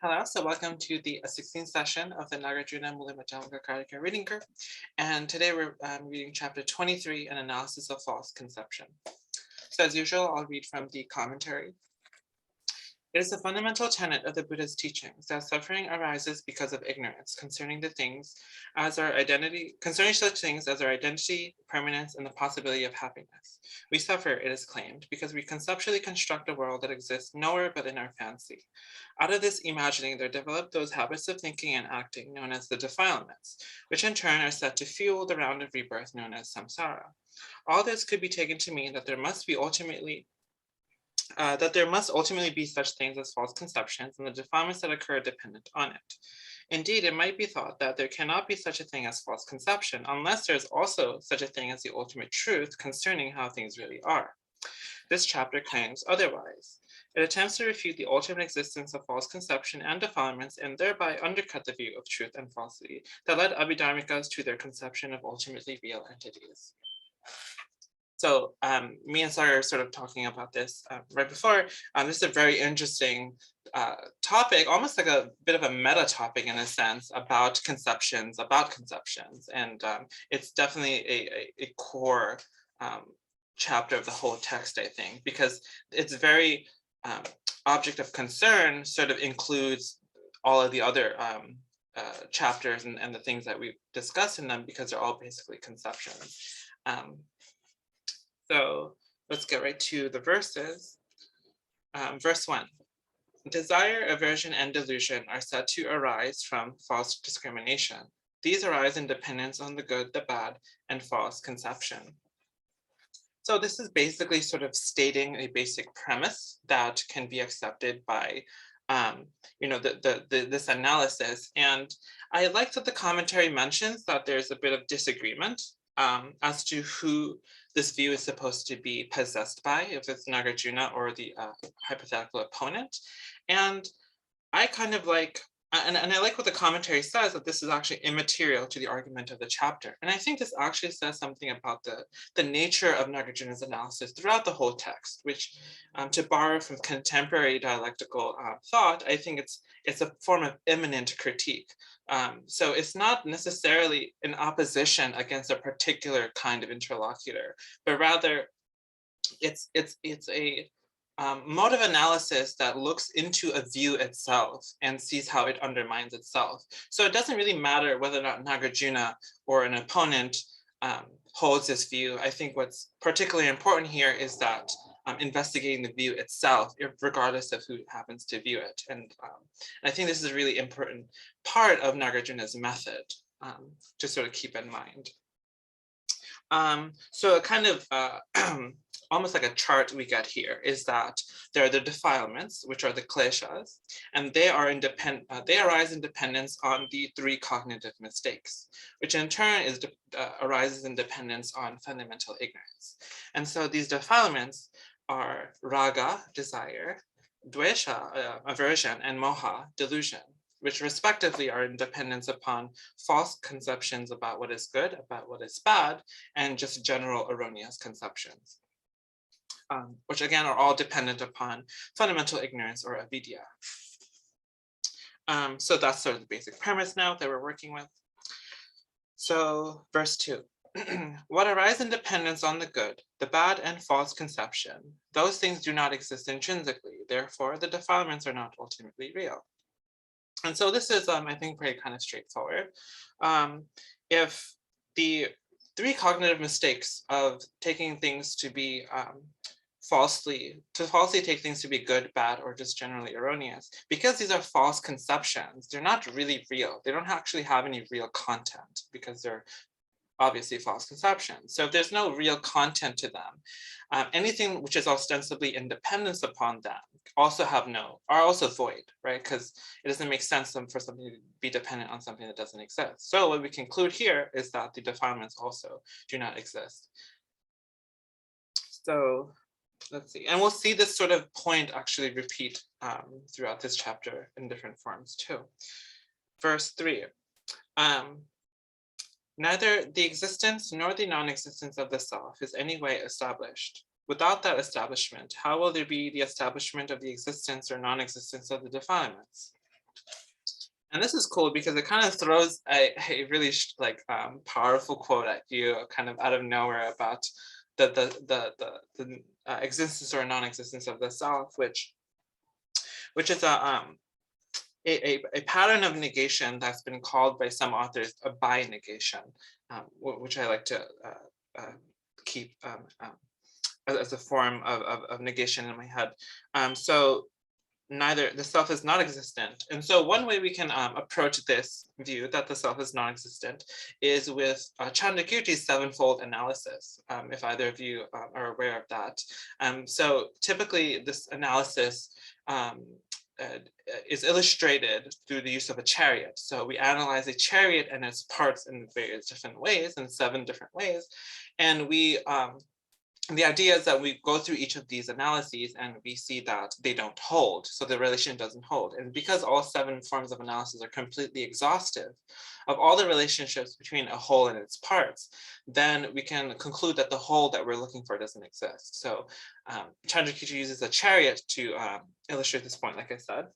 Hello, so welcome to the 16th session of the Nāgārjuna Nāgārjuna reading group. And today we're reading chapter 23, an analysis of false conception. So as usual, I'll read from the commentary. It is a fundamental tenet of the Buddha's teachings that suffering arises because of ignorance concerning such things as our identity, permanence, and the possibility of happiness. We suffer, it is claimed, because we conceptually construct a world that exists nowhere but in our fancy. Out of this imagining, there develop those habits of thinking and acting known as the defilements, which in turn are set to fuel the round of rebirth known as samsara. All this could be taken to mean that there must ultimately be such things as false conceptions, and the defilements that occur are dependent on it. Indeed, it might be thought that there cannot be such a thing as false conception unless there is also such a thing as the ultimate truth concerning how things really are. This chapter claims otherwise. It attempts to refute the ultimate existence of false conception and defilements and thereby undercut the view of truth and falsity that led Abhidharmikas to their conception of ultimately real entities. So me and Sarah are sort of talking about this right before. This is a very interesting topic, almost like a bit of a meta topic in a sense about conceptions. And it's definitely a core chapter of the whole text, I think, because it's very object of concern sort of includes all of the other chapters and the things that we discuss in them because they're all basically conceptions. So let's get right to the verses. Verse 1. Desire, aversion, and delusion are said to arise from false discrimination. These arise in dependence on the good, the bad, and false conception. So this is basically sort of stating a basic premise that can be accepted by this analysis. And I like that the commentary mentions that there's a bit of disagreement as to who this view is supposed to be possessed by, if it's Nāgārjuna or the hypothetical opponent. And I kind of like, and I like what the commentary says, that this is actually immaterial to the argument of the chapter. And I think this actually says something about the nature of Nāgārjuna's analysis throughout the whole text, which to borrow from contemporary dialectical thought, I think it's a form of immanent critique. So it's not necessarily in opposition against a particular kind of interlocutor, but rather it's a mode of analysis that looks into a view itself and sees how it undermines itself. So it doesn't really matter whether or not Nāgārjuna or an opponent holds this view. I think what's particularly important here is that investigating the view itself, regardless of who happens to view it. And I think this is a really important part of Nāgārjuna's method to sort of keep in mind. So a kind of almost like a chart we get here is that there are the defilements, which are the kleshas, and they arise in dependence on the three cognitive mistakes, which in turn arises in dependence on fundamental ignorance. And so these defilements are raga, desire, dvesha, aversion, and moha, delusion, which respectively are in dependence upon false conceptions about what is good, about what is bad, and just general erroneous conceptions, which again are all dependent upon fundamental ignorance or avidya. So that's sort of the basic premise now that we're working with. So verse 2. What arise in dependence on the good, the bad, and false conception, those things do not exist intrinsically. Therefore, the defilements are not ultimately real. And so this is, I think, pretty kind of straightforward. If the three cognitive mistakes of taking things to be falsely take things to be good, bad, or just generally erroneous, because these are false conceptions, they're not really real. They don't actually have any real content because they're obviously false conceptions. So if there's no real content to them, anything which is ostensibly in dependence upon them are also void, right? Because it doesn't make sense for something to be dependent on something that doesn't exist. So what we conclude here is that the defilements also do not exist. So let's see, and we'll see this sort of point actually repeat throughout this chapter in different forms too. Verse 3. Neither the existence nor the non-existence of the self is any way established. Without that establishment, how will there be the establishment of the existence or non-existence of the defilements? And this is cool because it kind of throws a really powerful quote at you, kind of out of nowhere, about the existence or non-existence of the self, which is a pattern of negation that's been called by some authors a bi-negation, which I like to keep as a form of negation in my head. So neither the self is not existent. And so one way we can approach this view that the self is non-existent is with Chandrakirti's sevenfold analysis, if either of you are aware of that. So typically this analysis is illustrated through the use of a chariot. So we analyze a chariot and its parts in various different ways, in 7 different ways. And the idea is that we go through each of these analyses and we see that they don't hold. So the relation doesn't hold. And because all 7 forms of analysis are completely exhaustive of all the relationships between a whole and its parts, then we can conclude that the whole that we're looking for doesn't exist. So Chandrakirti uses a chariot to illustrate this point, like I said.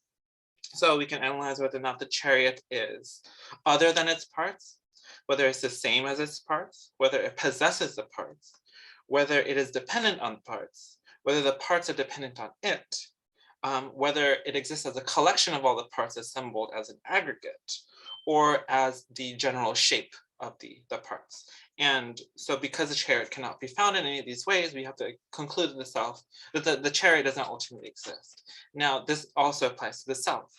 So we can analyze whether or not the chariot is other than its parts, whether it's the same as its parts, whether it possesses the parts, whether it is dependent on parts, whether the parts are dependent on it, whether it exists as a collection of all the parts assembled as an aggregate, or as the general shape of the parts. And so because the chariot cannot be found in any of these ways, we have to conclude that the chariot does not ultimately exist. Now, this also applies to the self.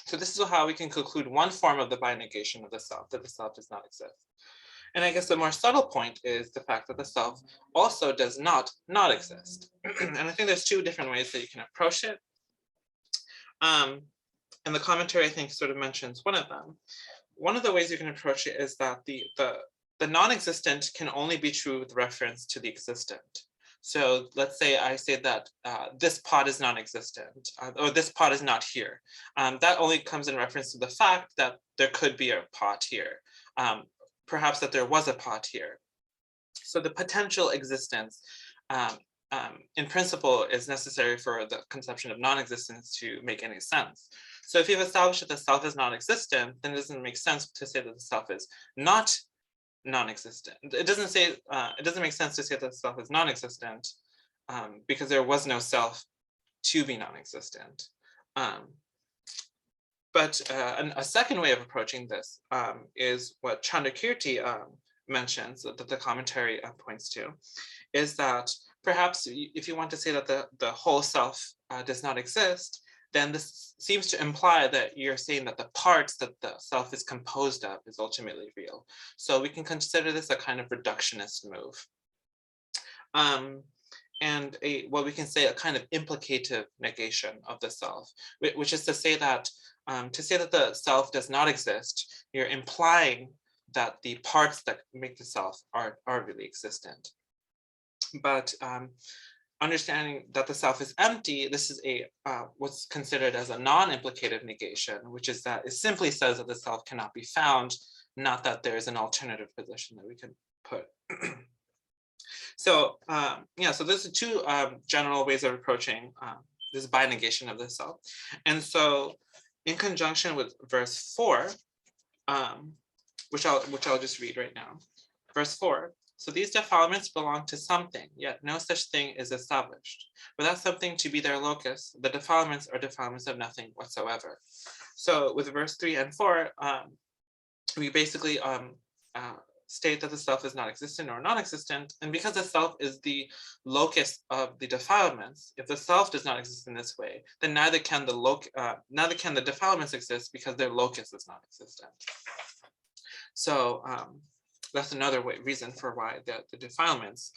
So this is how we can conclude one form of the bi-negation of the self, that the self does not exist. And I guess the more subtle point is the fact that the self also does not exist. And I think there's 2 different ways that you can approach it. And the commentary, I think, sort of mentions one of them. One of the ways you can approach it is that the non-existent can only be true with reference to the existent. So let's say I say that this pot is non-existent, or this pot is not here. That only comes in reference to the fact that there could be a pot here. Perhaps that there was a pot here. So the potential existence in principle is necessary for the conception of non-existence to make any sense. So if you've established that the self is non-existent, then it doesn't make sense to say that the self is not non-existent. It doesn't make sense to say that the self is non-existent because there was no self to be non-existent. But a second way of approaching this is what Chandrakirti mentions, that the commentary points to, is that perhaps if you want to say that the whole self does not exist, then this seems to imply that you're saying that the parts that the self is composed of is ultimately real. So we can consider this a kind of reductionist move. And what we can say a kind of implicative negation of the self, which is to say that the self does not exist, you're implying that the parts that make the self are really existent. But understanding that the self is empty, this is what's considered as a non-implicative negation, which is that it simply says that the self cannot be found, not that there is an alternative position that we can put. So so those are 2 general ways of approaching this bi-negation of the self. And so in conjunction with verse 4, which I'll just read right now. Verse 4, so these defilements belong to something, yet no such thing is established. Without something to be their locus, the defilements are defilements of nothing whatsoever. So with verse 3 and 4, we basically state that the self is not existent or non-existent, and because the self is the locus of the defilements, if the self does not exist in this way, then neither can the defilements exist because their locus is not existent. So that's another reason for why the defilements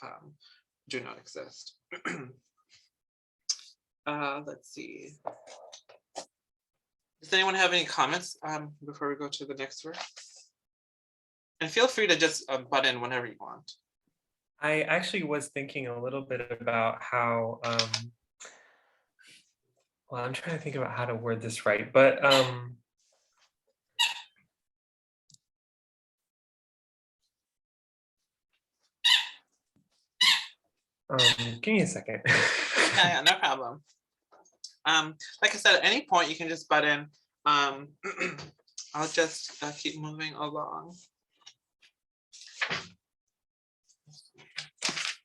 do not exist. Let's see. Does anyone have any comments before we go to the next verse? And feel free to just butt in whenever you want. I actually was thinking a little bit about how, well, I'm trying to think about how to word this right, but give me a second. Yeah, no problem. Like I said, at any point you can just butt in. Um, I'll just keep moving along.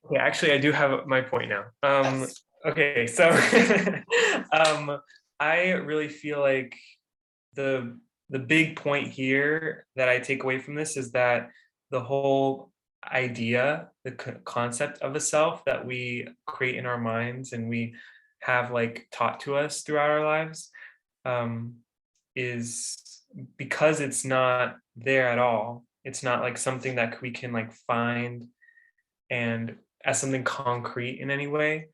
Yeah, actually, I do have my point now. Yes. Okay, so I really feel like the big point here that I take away from this is that the whole idea, the concept of a self that we create in our minds and we have like taught to us throughout our lives, um, is because it's not there at all. It's not like something that we can like find and as something concrete in any way.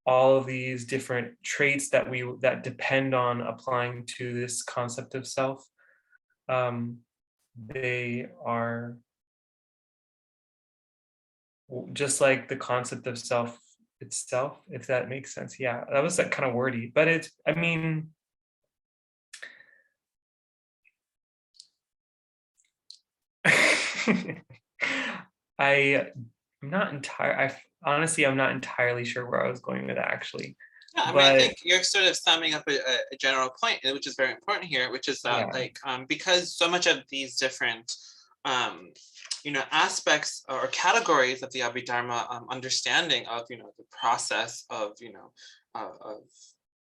All of these different traits that depend on applying to this concept of self, um, they are just like the concept of self itself, if that makes sense. Yeah, that was like kind of wordy, but it's, I mean, I'm not entire. Honestly, I'm not entirely sure where I was going with that actually, Yeah, I mean, I but think you're sort of summing up a general point, which is very important here, which is that yeah, like because so much of these different aspects or categories of the Abhidharma understanding of the process of of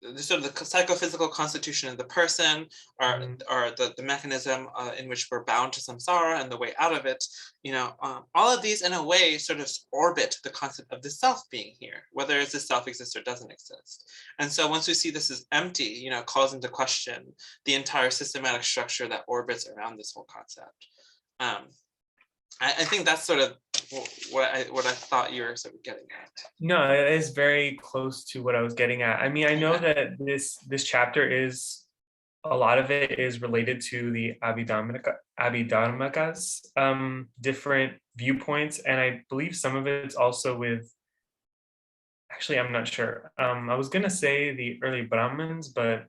the sort of the psychophysical constitution of the person, or mm, the mechanism in which we're bound to samsara and the way out of it, all of these in a way sort of orbit the concept of the self being here, whether it's the self exists or doesn't exist. And so once we see this is empty, it calls into question the entire systematic structure that orbits around this whole concept. Um, I think that's sort of what I thought you were sort of getting at. no, it is very close to what I was getting at. I mean, I know Okay. that this chapter is a lot of it is related to the Abhidharmakas, different viewpoints, and I believe some of it's also with. Actually, I'm not sure. I was gonna say the early Brahmins, but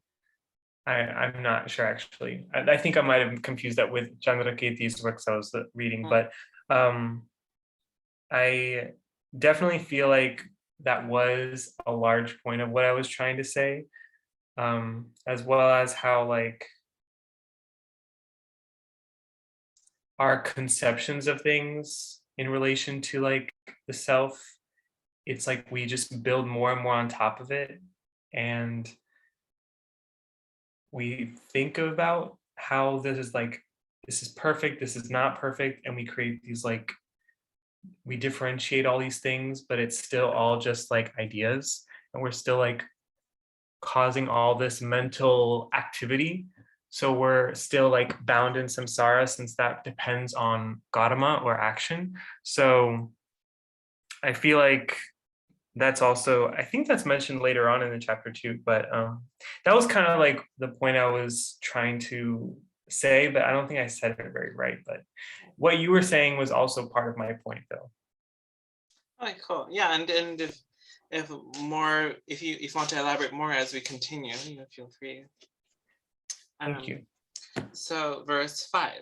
I'm not sure actually. I think I might have confused that with Chandrakirti's works I was reading, Mm. but um, I definitely feel like that was a large point of what I was trying to say, as well as how like our conceptions of things in relation to like the self, it's like we just build more and more on top of it, and we think about how this is perfect, this is not perfect, and we create these like we differentiate all these things, but it's still all just like ideas, and we're still like causing all this mental activity. So we're still like bound in samsara since that depends on karma or action. So I feel like that's also, I think that's mentioned later on in the chapter too, but that was kind of like the point I was trying to say, but I don't think I said it very right. But what you were saying was also part of my point though. Okay, cool. Yeah, and if more, if you want to elaborate more as we continue, feel free. Thank Um, you. so verse 5.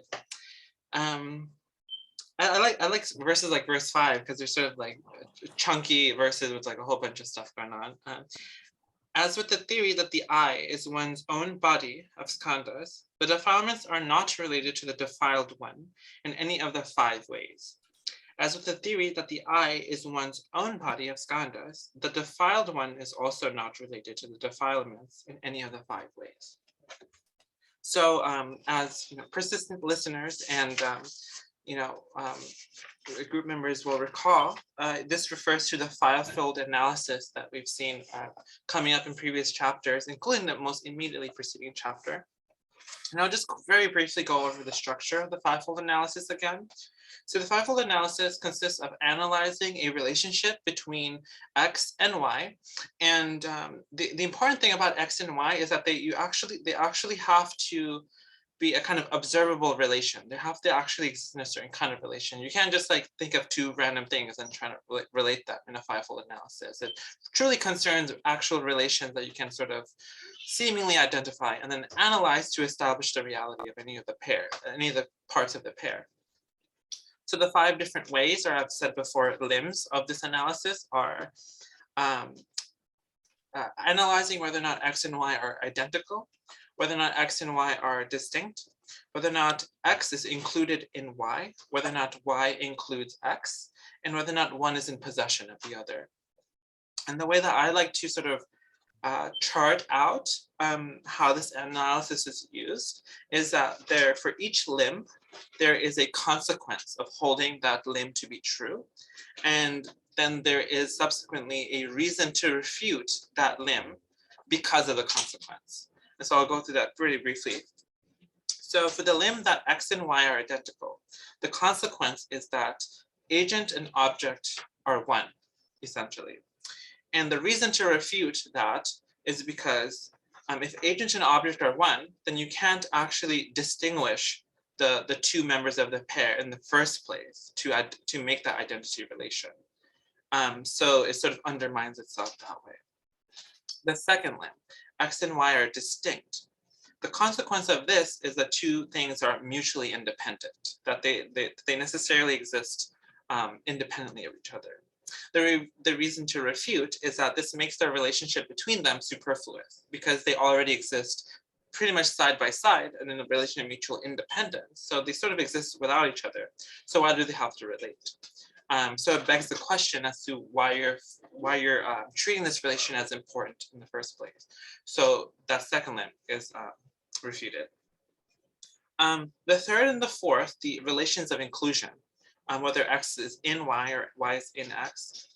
I like verses like verse 5 because they're sort of like chunky verses with like a whole bunch of stuff going on. As with the theory that the I is one's own body of skandhas, the defilements are not related to the defiled one in any of the 5 ways. As with the theory that the I is one's own body of skandhas, the defiled one is also not related to the defilements in any of the 5 ways. So as persistent listeners and group members will recall, this refers to the file-filled analysis that we've seen coming up in previous chapters, including the most immediately preceding chapter. And I'll just very briefly go over the structure of the fivefold analysis again. So the fivefold analysis consists of analyzing a relationship between X and Y. And the important thing about X and Y is that they actually have to be a kind of observable relation. They have to actually exist in a certain kind of relation. You can't just like think of two random things and try to relate that in a fivefold analysis. It truly concerns actual relations that you can sort of seemingly identify and then analyze to establish the reality of any of the parts of the pair. So the 5 different ways, or I've said before, limbs of this analysis are analyzing whether or not X and Y are identical, whether or not X and Y are distinct, whether or not X is included in Y, whether or not Y includes X, and whether or not one is in possession of the other. And the way that I like to sort of chart out how this analysis is used is that for each limb, there is a consequence of holding that limb to be true. And then there is subsequently a reason to refute that limb because of the consequence. And so I'll go through that pretty briefly. So for the limb that X and Y are identical, the consequence is that agent and object are one, essentially. And the reason to refute that is because if agent and object are one, then you can't actually distinguish the two members of the pair in the first place to make that identity relation. So it sort of undermines itself that way. The second limb, X and Y are distinct. The consequence of this is that two things are mutually independent, that they necessarily exist independently of each other. The reason to refute is that this makes the relationship between them superfluous because they already exist pretty much side by side and in a relation of mutual independence. So they sort of exist without each other. So why do they have to relate? So it begs the question as to why you're treating this relation as important in the first place. So that second limb is refuted. The third and the fourth, the relations of inclusion, whether X is in Y or Y is in X.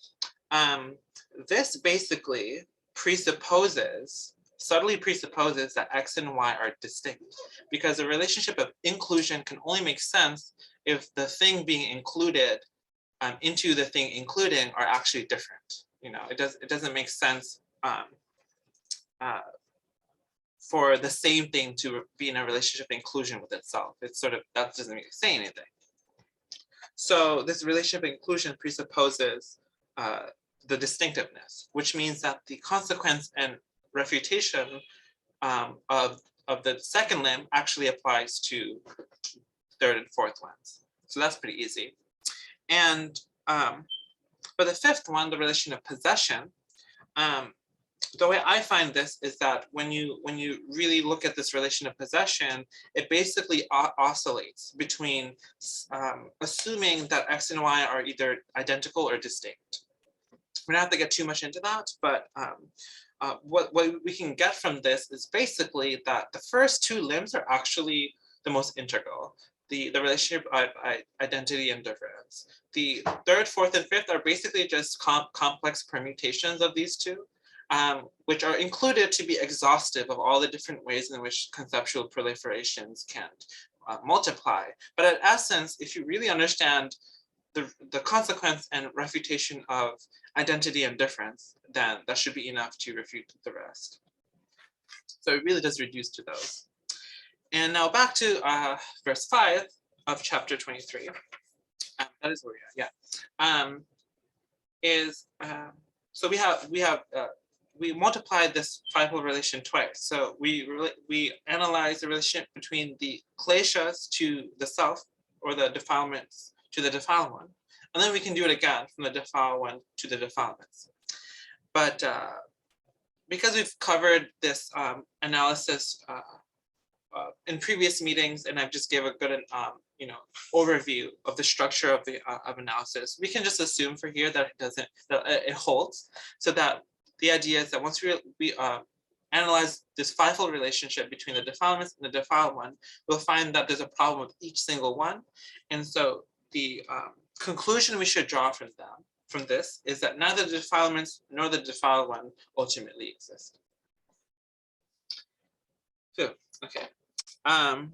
This basically subtly presupposes that X and Y are distinct, because the relationship of inclusion can only make sense if the thing being included into the thing including are actually different. It doesn't make sense for the same thing to be in a relationship of inclusion with itself. It's sort of, that doesn't really say anything. So this relationship of inclusion presupposes the distinctiveness, which means that the consequence and refutation of the second limb actually applies to third and fourth ones. So that's pretty easy. And for the fifth one, the relation of possession, the way I find this is that when you really look at this relation of possession, it basically oscillates between assuming that X and Y are either identical or distinct. We don't have to get too much into that, but what we can get from this is basically that the first two limbs are actually the most integral. The relationship of identity and difference. The third, fourth, and fifth are basically just complex permutations of these two, which are included to be exhaustive of all the different ways in which conceptual proliferations can multiply. But in essence, if you really understand the consequence and refutation of identity and difference, then that should be enough to refute the rest. So it really does reduce to those. And now back to verse 5 of chapter 23. That is where we are, yeah. So we multiplied this fivefold relation twice. So we analyze the relationship between the kleshas to the self, or the defilements to the defiled one, and then we can do it again from the defiled one to the defilements. But because we've covered this analysis in previous meetings, and I've just gave a good overview of the structure of the analysis, we can just assume for here that it holds. So that the idea is that once we analyze this fivefold relationship between the defilements and the defiled one, we'll find that there's a problem with each single one. And so the conclusion we should draw from this is that neither the defilements nor the defiled one ultimately exist. So, okay. That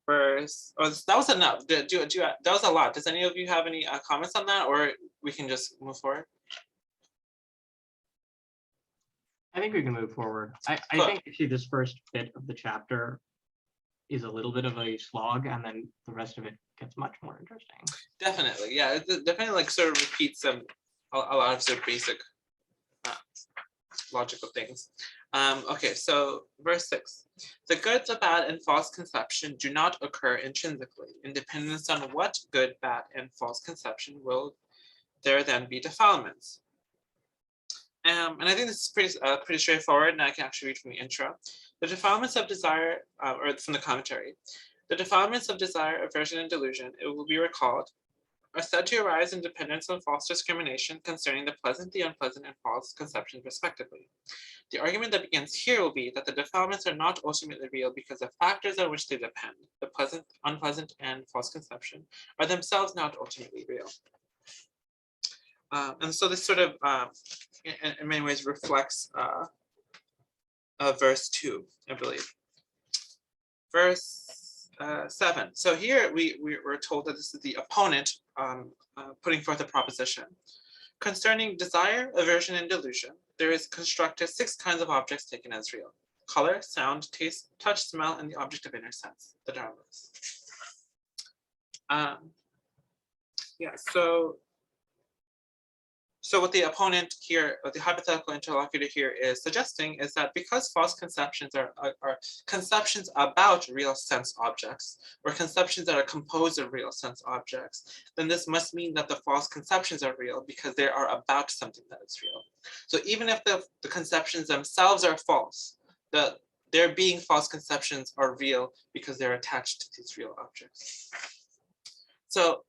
was enough. That was a lot. Does any of you have any comments on that, or we can just move forward? I think we can move forward. I think actually this first bit of the chapter is a little bit of a slog, and then the rest of it gets much more interesting. Definitely, yeah. It definitely sort of repeats a lot of sort of basic logical things. Okay, so verse 6. The good, the bad, and false conception do not occur intrinsically. In dependence on what good, bad, and false conception will there then be defilements? And I think this is pretty straightforward, and I can actually read from the intro. The defilements of desire, or from the commentary, the defilements of desire, aversion, and delusion, it will be recalled, are said to arise in dependence on false discrimination concerning the pleasant, the unpleasant, and false conceptions respectively. The argument that begins here will be that the defilements are not ultimately real because the factors on which they depend, the pleasant, unpleasant, and false conception, are themselves not ultimately real. And so this sort of, in many ways, reflects verse 2, I believe. Verse 7. So here we're told that this is the opponent putting forth a proposition. Concerning desire, aversion, and delusion, there is constructed 6 kinds of objects taken as real: color, sound, taste, touch, smell, and the object of inner sense, the dharmas. Yeah, so what the opponent here, or the hypothetical interlocutor here is suggesting is that because false conceptions are conceptions about real sense objects, or conceptions that are composed of real sense objects, then this must mean that the false conceptions are real because they are about something that is real. So even if the conceptions themselves are false, their being false conceptions are real because they're attached to these real objects. So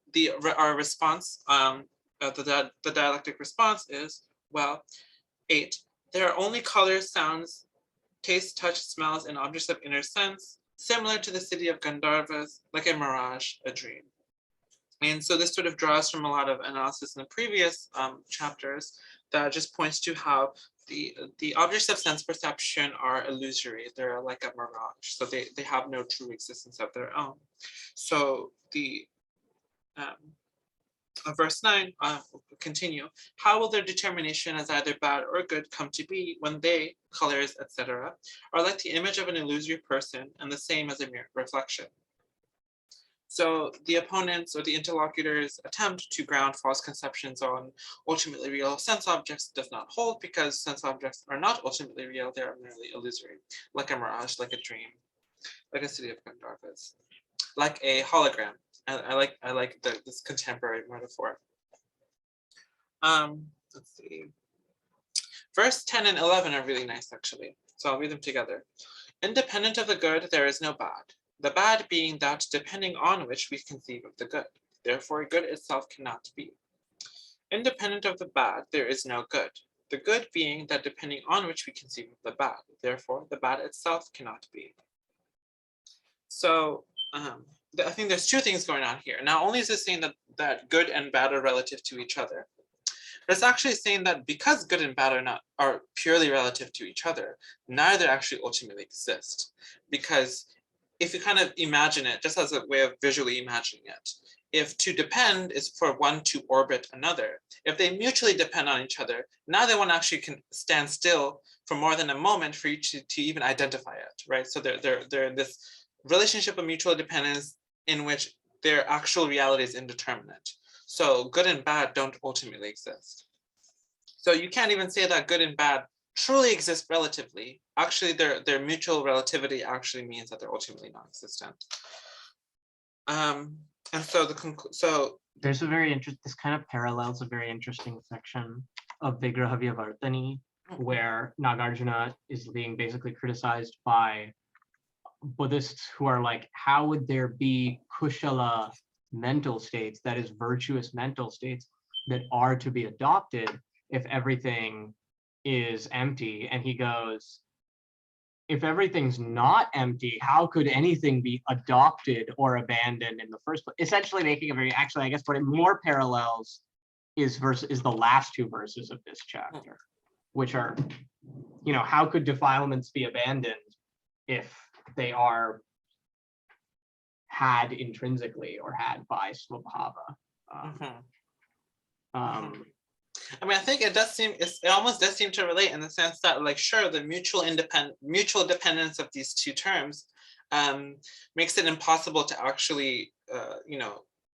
our response, the dialectic response is, well, 8, there are only colors, sounds, taste, touch, smells, and objects of inner sense, similar to the city of Gandharvas, like a mirage, a dream. And so this sort of draws from a lot of analysis in the previous chapters that just points to how the objects of sense perception are illusory. They're like a mirage, so they have no true existence of their own. So the verse 9, we'll continue. How will their determination as either bad or good come to be when they, colors, etc., are like the image of an illusory person and the same as a mere reflection? So the opponents or the interlocutors attempt to ground false conceptions on ultimately real sense objects does not hold because sense objects are not ultimately real, they are merely illusory, like a mirage, like a dream, like a city of Gandharvas, like a hologram. I like this contemporary metaphor. Let's see. Verse 10 and 11 are really nice, actually. So I'll read them together. Independent of the good, there is no bad. The bad being that depending on which we conceive of the good. Therefore, good itself cannot be. Independent of the bad, there is no good. The good being that depending on which we conceive of the bad. Therefore, the bad itself cannot be. So, I think there's 2 things going on here. Not only is it saying that good and bad are relative to each other, but it's actually saying that because good and bad are purely relative to each other, neither actually ultimately exist. Because if you kind of imagine it, just as a way of visually imagining it, if to depend is for one to orbit another, if they mutually depend on each other, neither one actually can stand still for more than a moment for you to even identify it, right? So they're in this relationship of mutual dependence in which their actual reality is indeterminate. So good and bad don't ultimately exist. So you can't even say that good and bad truly exist relatively. Actually, their mutual relativity actually means that they're ultimately non-existent. And so there's a very interesting, this kind of parallels a very interesting section of Vigraha Vyavartani, where Nāgārjuna is being basically criticized by Buddhists who are like, how would there be kushala mental states, that is virtuous mental states, that are to be adopted if everything is empty? And he goes, if everything's not empty, how could anything be adopted or abandoned in the first place? Essentially making a very, actually, I guess what it more parallels is the last 2 verses of this chapter, which are, you know, how could defilements be abandoned if they are had intrinsically or had by svabhava? I mean, I think it almost does seem to relate in the sense that, like, sure, the mutual dependence of these 2 terms makes it impossible to actually,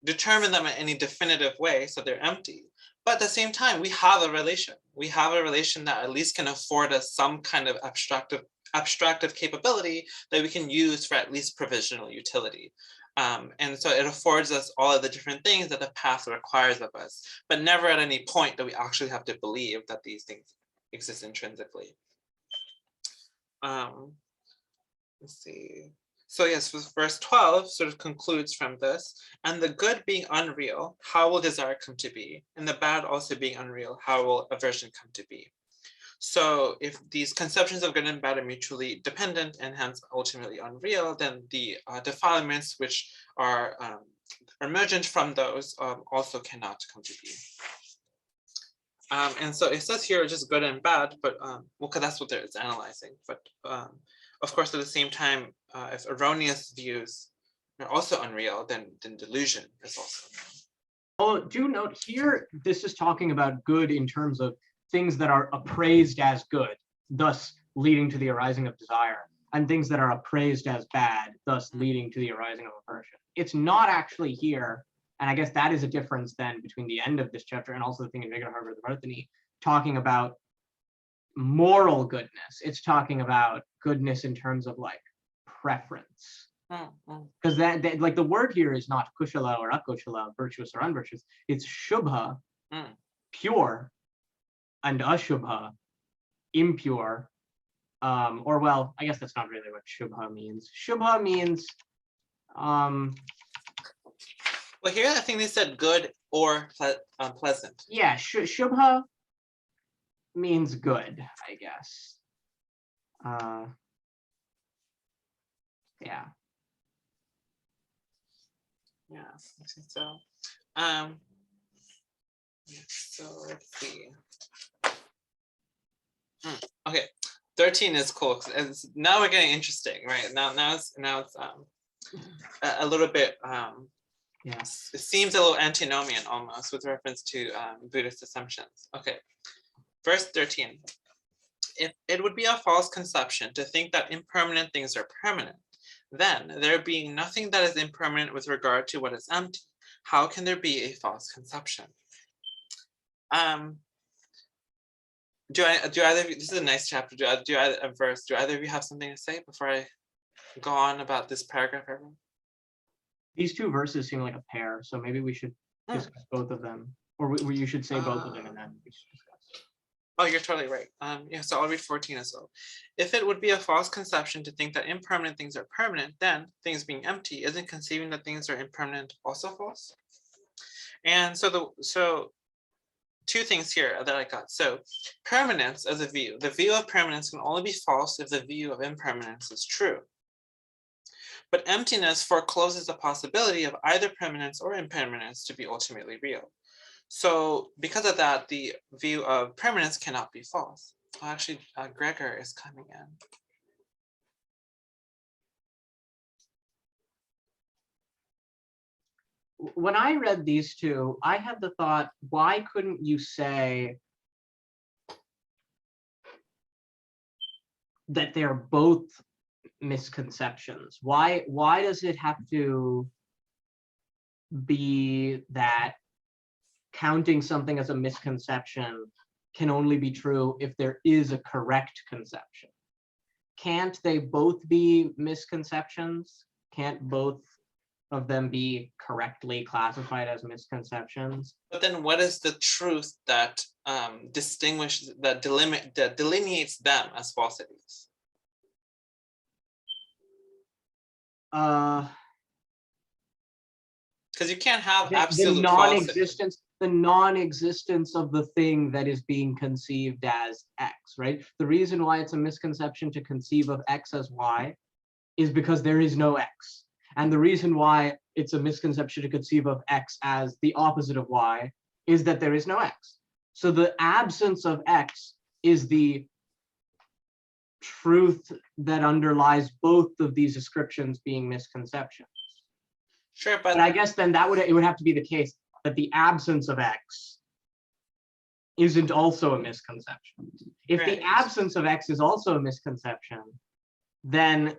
determine them in any definitive way, so they're empty. But at the same time, we have a relation. We have a relation that at least can afford us some kind of abstractive capability that we can use for at least provisional utility. And so it affords us all of the different things that the path requires of us, but never at any point do we actually have to believe that these things exists intrinsically. Let's see. So yes, verse 12 sort of concludes from this, and the good being unreal, how will desire come to be? And the bad also being unreal, how will aversion come to be? So if these conceptions of good and bad are mutually dependent and hence ultimately unreal, then the defilements which are emergent from those also cannot come to be. And so it says here just good and bad, but well, because that's what it's analyzing. But of course, at the same time, if erroneous views are also unreal, then delusion is also unreal. Oh, do note here, this is talking about good in terms of things that are appraised as good, thus leading to the arising of desire, and things that are appraised as bad, thus leading to the arising of aversion. It's not actually here, and I guess that is a difference then between the end of this chapter and also the thing in Nāgārjuna talking about moral goodness. It's talking about goodness in terms of like preference. Because that like the word here is not kushala or akushala, virtuous or unvirtuous. It's shubha, pure, and ashubha, impure. Or well, I guess that's not really what shubha means. Shubha means well, here I think they said good or pleasant. Yeah, shubha means good, I guess. Yeah. Yeah, I think so. So let's see. Okay, 13 is cool. Now we're getting interesting, right? Now it's a little bit. Yes. It seems a little antinomian almost with reference to Buddhist assumptions. Okay, verse 13. If it would be a false conception to think that impermanent things are permanent, then there being nothing that is impermanent with regard to what is empty, how can there be a false conception? Do either of you, this is a nice chapter, do either of you have something to say before I go on about this paragraph? Everyone? These two verses seem like a pair, so maybe we should discuss both of them, or you should say both of them and then we should discuss. Oh, you're totally right. Yeah, so I'll read 14 as well. If it would be a false conception to think that impermanent things are permanent, then things being empty, isn't conceiving that things are impermanent also false? And so two things here that I got. So permanence as a view. The view of permanence can only be false if the view of impermanence is true. But emptiness forecloses the possibility of either permanence or impermanence to be ultimately real. So because of that, the view of permanence cannot be false. Oh, actually, Gregor is coming in. When I read these two, I had the thought, why couldn't you say that they're both misconceptions? Why does it have to be that counting something as a misconception can only be true if there is a correct conception? Can't they both be misconceptions? Can't both of them be correctly classified as misconceptions? But then what is the truth that delineates them as falsities? Because you can't have the absolute non-existence, the non-existence of the thing that is being conceived as X, right? The reason why it's a misconception to conceive of X as Y is because there is no X. And the reason why it's a misconception to conceive of X as the opposite of Y is that there is no X. So the absence of X is the truth that underlies both of these descriptions being misconceptions. Sure, but I guess then it would have to be the case that the absence of X isn't also a misconception. If right. The absence of X is also a misconception, then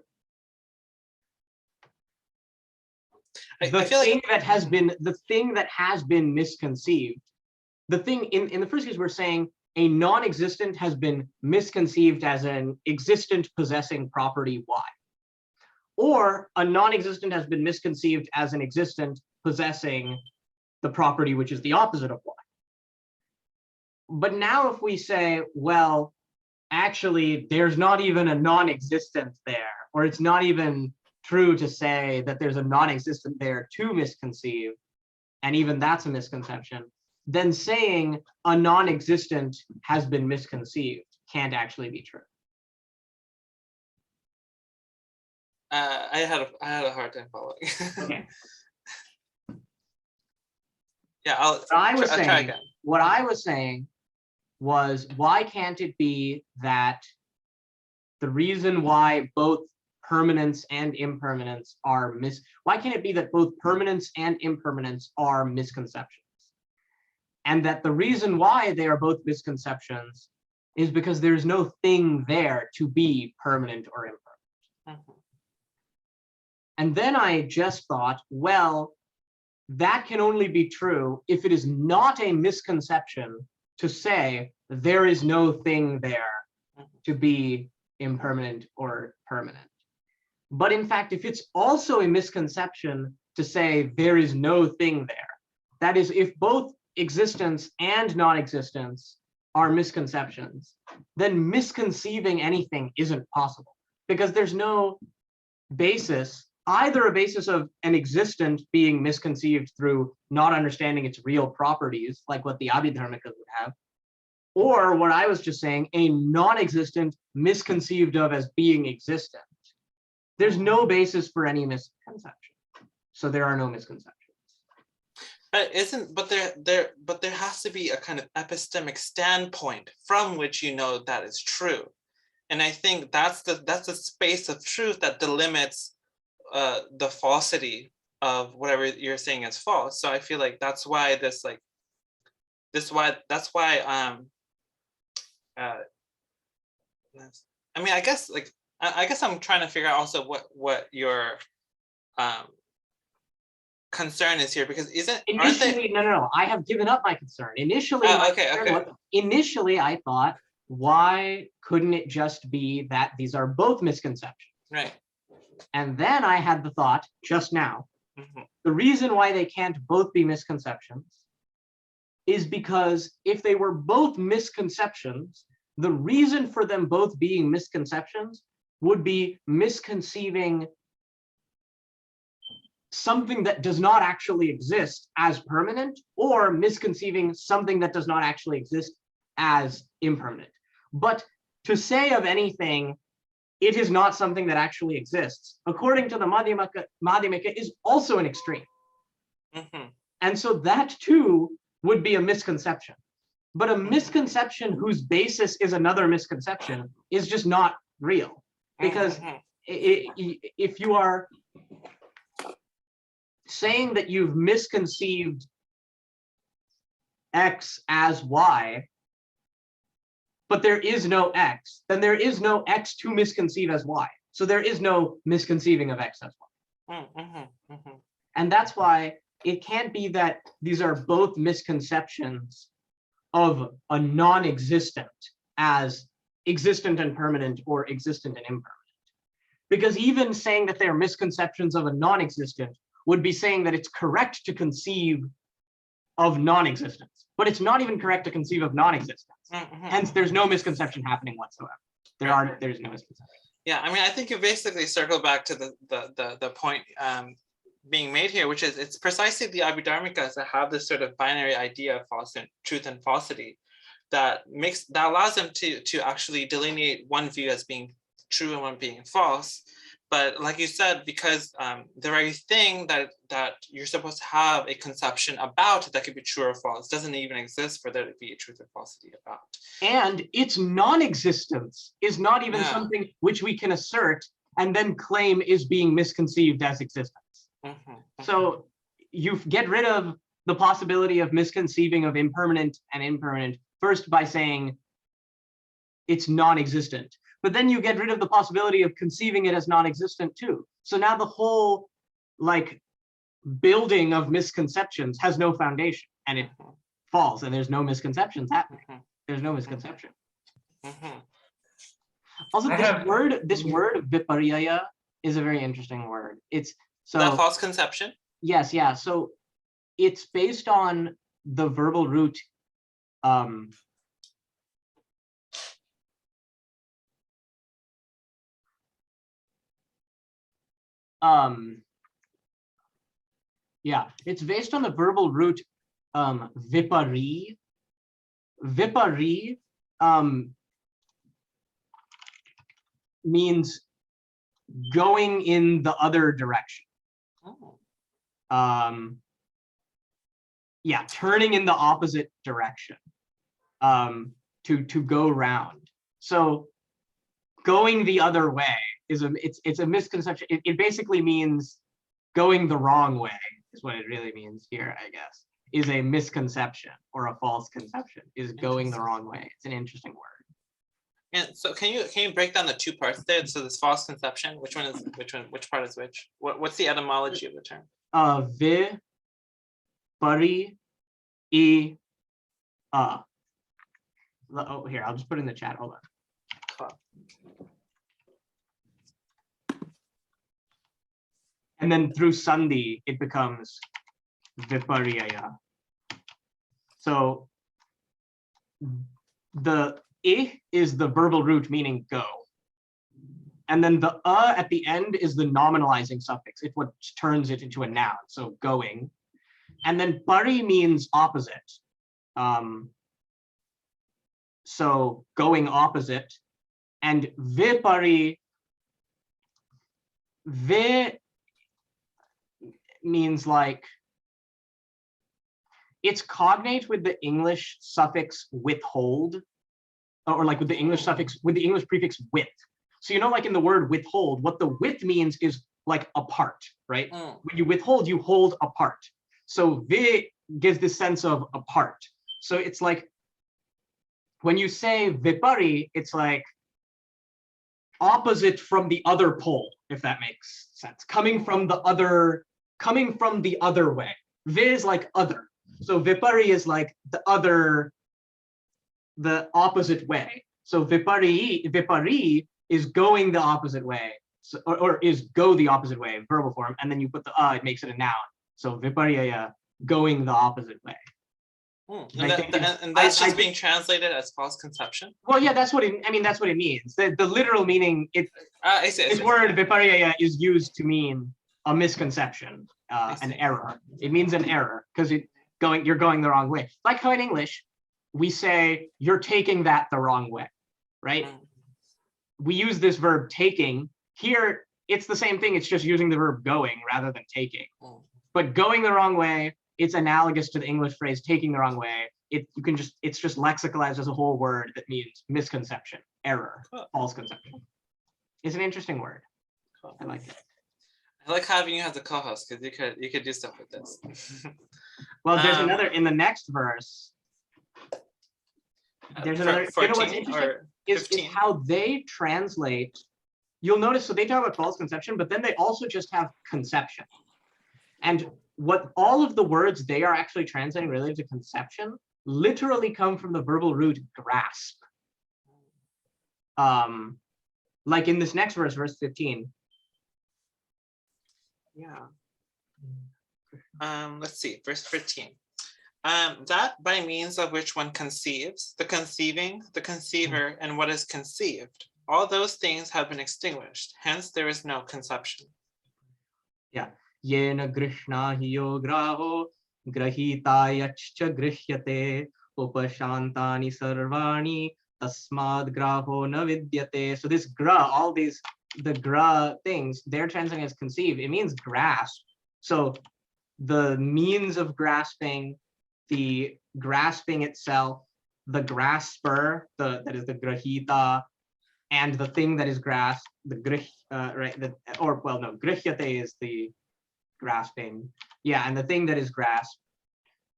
the thing that has been misconceived, the thing in the first case we're saying a non-existent has been misconceived as an existent possessing property Y, or a non-existent has been misconceived as an existent possessing the property which is the opposite of Y. But now if we say, well, actually, there's not even a non-existent there, or it's not even true to say that there's a non-existent there to misconceive, and even that's a misconception, then saying a non-existent has been misconceived can't actually be true. I had a hard time following. Okay. Yeah, I'll try again. What I was saying was, why can't it be that the reason why both permanence and impermanence are why can't it be that both permanence and impermanence are misconceptions? And that the reason why they are both misconceptions is because there's no thing there to be permanent or impermanent. Mhm. And then I just thought, well, that can only be true if it is not a misconception to say there is no thing there to be impermanent or permanent. But in fact, if it's also a misconception to say there is no thing there, that is, if both existence and non-existence are misconceptions, then misconceiving anything isn't possible, because there's no basis, either a basis of an existent being misconceived through not understanding its real properties, like what the Abhidharmikas would have, or what I was just saying, a non-existent misconceived of as being existent. There's no basis for any misconception, so there are no misconceptions. But there has to be a kind of epistemic standpoint from which you know that is true, and I think that's the space of truth that delimits the falsity of whatever you're saying is false. So I feel like that's why I mean, I guess I'm trying to figure out also what your concern is here, because no, I have given up my concern. Initially, initially I thought, why couldn't it just be that these are both misconceptions? Right. And then I had the thought just now, the reason why they can't both be misconceptions is because if they were both misconceptions, the reason for them both being misconceptions would be misconceiving something that does not actually exist as permanent, or misconceiving something that does not actually exist as impermanent. But to say of anything, it is not something that actually exists, according to the Madhyamaka, is also an extreme. And so that too would be a misconception. But a misconception whose basis is another misconception is just not real. Because if you are saying that you've misconceived X as Y, but there is no X, then there is no X to misconceive as Y. So there is no misconceiving of X as Y. And that's why it can't be that these are both misconceptions of a non-existent as existent and permanent, or existent and impermanent. Because even saying that they're misconceptions of a non-existent would be saying that it's correct to conceive of non-existence, but it's not even correct to conceive of non-existence. Hence, there's no misconception happening whatsoever. There's no misconception. Yeah, I mean, I think you basically circle back to the point being made here, which is it's precisely the Abhidharmikas that have this sort of binary idea of truth and falsity that allows them to actually delineate one view as being true and one being false. But like you said, because the very thing that you're supposed to have a conception about that could be true or false doesn't even exist for there to be a truth or falsity about. And its non-existence is not even something which we can assert and then claim is being misconceived as existence. So you get rid of the possibility of misconceiving of impermanent and impermanent first by saying it's non-existent. But then you get rid of the possibility of conceiving it as non-existent too. So now the whole building of misconceptions has no foundation, and it falls, and there's no misconceptions happening. There's no misconception. Also, this word viparyaya is a very interesting word. It's the false conception. Yes, yeah. So it's based on the verbal root Yeah, it's based on the verbal root vipari. Vipari means going in the other direction. Oh. Yeah, turning in the opposite direction. To go round. So going the other way is it's a misconception. It basically means going the wrong way is what it really means here, I guess. Is a misconception or a false conception, is going the wrong way. It's an interesting word. And so can you break down the two parts there? So this false conception, which part is which? What's the etymology of the term? Vi, pari, e, oh, here, I'll just put it in the chat. Hold on. Cool. And then through Sandhi, it becomes viparyaya. So the I is the verbal root meaning go. And then the at the end is the nominalizing suffix. It's what turns it into a noun. So going. And then pari means opposite. So going opposite. And vipari, vi means like, it's cognate with the English suffix withhold, or like with the English suffix, with the English prefix with. So, you know, like in the word withhold, what the with means is like apart, right? Mm. When you withhold, you hold apart. So vi gives this sense of apart. So it's like, when you say vipari, it's like opposite from the other pole, if that makes sense. Coming from the other way. Vi is like other. So vipari is like the opposite way. So vipari is going the opposite way, so, or is go the opposite way, verbal form, and then you put the it makes it a noun. So viparyaya, going the opposite way. And that's just being translated as false conception. Well, yeah, that's what that's what it means. The literal meaning, this word viparyaya is used to mean a misconception, an error. It means an error because you're going the wrong way. Like how in English we say you're taking that the wrong way, right? We use this verb taking. Here it's the same thing. It's just using the verb going rather than taking. But going the wrong way, it's analogous to the English phrase taking the wrong way. It's just lexicalized as a whole word that means misconception, error, false conception. It's an interesting word. I like it. I like having you as a co-host because you could do stuff with this. Well, there's another in the next verse. There's another. 14 you know what's interesting is how they translate. You'll notice, so they talk about false conception, but then they also just have conception. And what all of the words they are actually translating related to conception literally come from the verbal root grasp. Like in this next verse, verse 15. Yeah. Let's see, verse 15. That by means of which one conceives, the conceiving, the conceiver, and what is conceived, all those things have been extinguished. Hence, there is no conception. Yeah. Yena grishna hiyo graho grahitayachcha grishyate upashantani sarvani tasmad graho na vidyate. So this gra, all these, the gra things, they're translating as conceive. It means grasp. So the means of grasping, the grasping itself, the grasper, that is the grahita, and the thing that is grasped, the grish, right? Grishyate is the grasping. Yeah, and the thing that is grasped,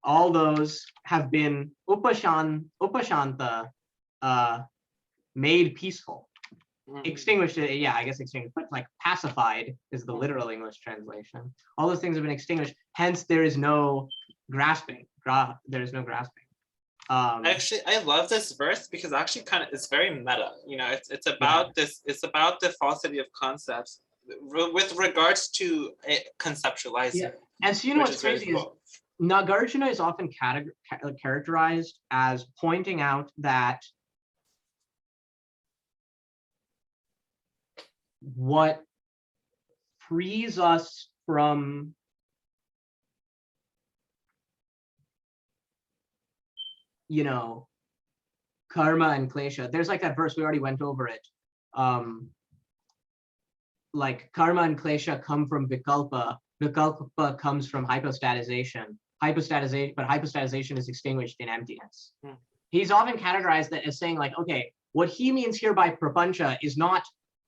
all those have been upashanta, made peaceful. Extinguished, yeah, I guess extinguished, but like pacified is the literal English translation. All those things have been extinguished, hence there is no grasping. There is no grasping. Actually, I love this verse because actually it's very meta. You know, it's about this. It's about the falsity of concepts with regards to conceptualizing. Yeah. And so you know what's crazy is Nāgārjuna is often characterized as pointing out that what frees us from karma and klesha. There's like that verse, we already went over it. Like karma and klesha come from vikalpa. Vikalpa comes from hypostatization. But hypostatization is extinguished in emptiness. He's often categorized that as saying like, okay, what he means here by prapancha is not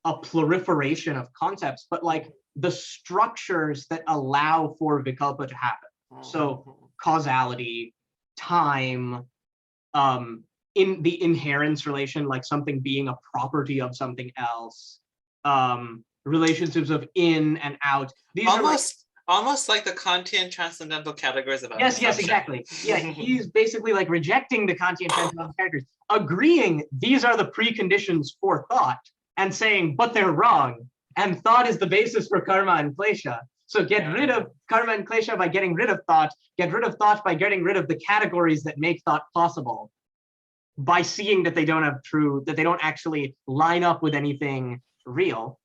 a proliferation of concepts, but like the structures that allow for vikalpa to happen. So causality, time, in the inherence relation, like something being a property of something else, relationships of in and out. These almost like the Kantian transcendental categories of yes, exactly. Yeah, he's basically like rejecting the Kantian transcendental categories, agreeing these are the preconditions for thought, and saying, but they're wrong. And thought is the basis for karma and klesha. So get rid of karma and klesha by getting rid of thought, get rid of thought by getting rid of the categories that make thought possible, by seeing that they don't actually line up with anything real.